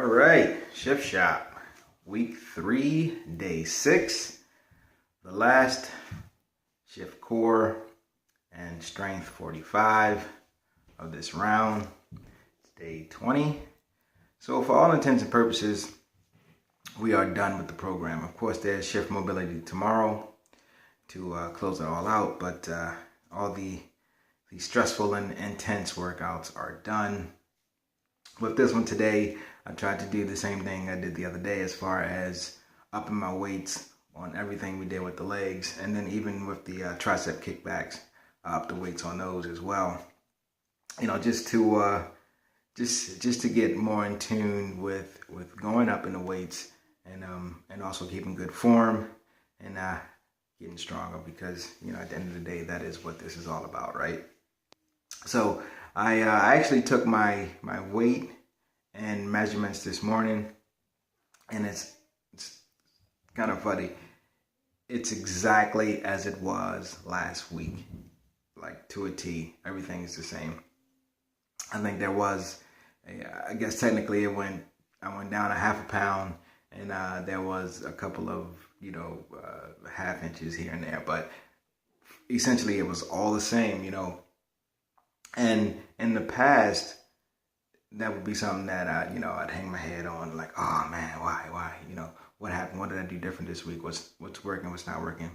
right, Shift Shop, week 3, day 6, the last shift core and strength 45 of this round. It's day 20. So for all intents and purposes, we are done with the program. Of course, there's shift mobility tomorrow to close it all out, but all the stressful and intense workouts are done. With this one today, I tried to do the same thing I did the other day as far as upping my weights on everything we did with the legs, and then even with the tricep kickbacks, up the weights on those as well. You know, just to get more in tune with going up in the weights and also keeping good form and getting stronger, because you know, at the end of the day, that is what this is all about, right? So I actually took my weight and measurements this morning, and it's kind of funny. It's exactly as it was last week, like to a T. Everything is the same. I think there was, I guess technically I went down a half a pound, and there was a couple of, half inches here and there, but essentially it was all the same, And in the past, that would be something that I'd hang my head on, like, oh man, why? What happened? What did I do different this week? What's working? What's not working?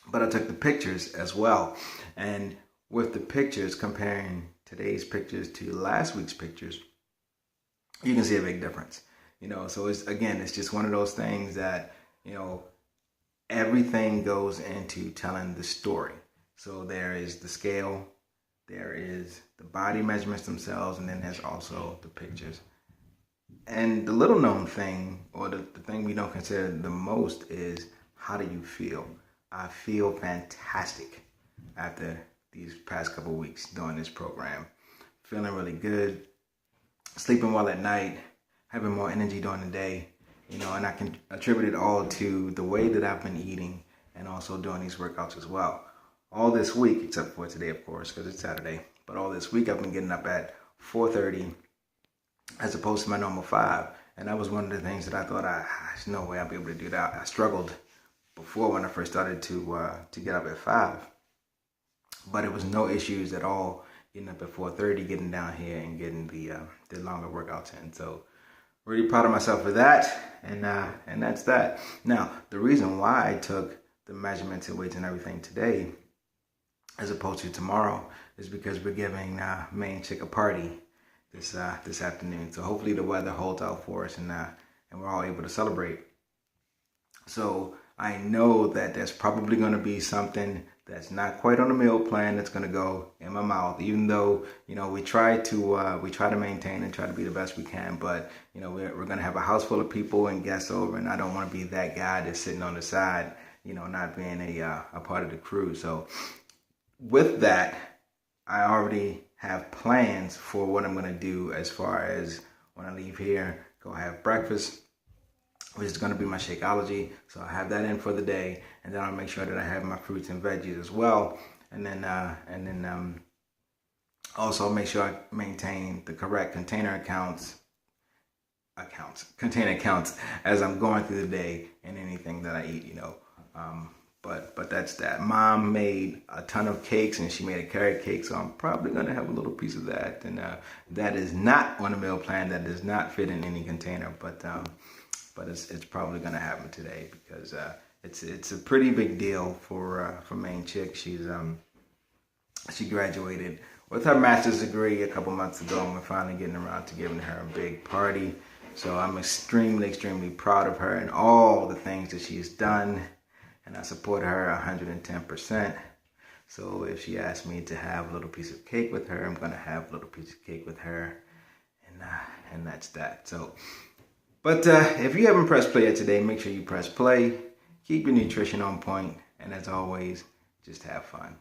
But I took the pictures as well, and with the pictures, comparing today's pictures to last week's pictures, you can see a big difference. So it's just one of those things that everything goes into telling the story. So there is the scale, there is the body measurements themselves, and then there's also the pictures. And the little known thing, or the thing we don't consider the most, is how do you feel? I feel fantastic after these past couple weeks doing this program. Feeling really good, sleeping well at night, having more energy during the day, and I can attribute it all to the way that I've been eating and also doing these workouts as well. All this week, except for today, of course, because it's Saturday, but all this week I've been getting up at 4:30 as opposed to my normal 5. And that was one of the things that I thought, there's no way I'll be able to do that. I struggled before when I first started to get up at 5. But it was no issues at all getting up at 4:30, getting down here and getting the longer workouts in. So really proud of myself for that, and that's that. Now, the reason why I took the measurements and weights and everything today as opposed to tomorrow is because we're giving Main Chick a party this afternoon. So hopefully the weather holds out for us, and we're all able to celebrate. So I know that there's probably going to be something that's not quite on the meal plan that's going to go in my mouth, even though we try to maintain and try to be the best we can. But we're going to have a house full of people and guests over, and I don't want to be that guy that's sitting on the side, not being a part of the crew. So with that, I already have plans for what I'm going to do as far as when I leave here, go have breakfast, which is going to be my Shakeology. So I have that in for the day, and then I'll make sure that I have my fruits and veggies as well, and then also make sure I maintain the correct container accounts as I'm going through the day and anything that I eat, But that's that. Mom made a ton of cakes, and she made a carrot cake, so I'm probably going to have a little piece of that. And that is not on the meal plan. That does not fit in any container, but it's probably going to happen today, because it's a pretty big deal for Main Chick. She graduated with her master's degree a couple months ago, and we're finally getting around to giving her a big party. So I'm extremely proud of her and all the things that she's done. And I support her 110%. So if she asks me to have a little piece of cake with her, I'm going to have a little piece of cake with her. And that's that. So, but if you haven't pressed play yet today, make sure you press play. Keep your nutrition on point. And as always, just have fun.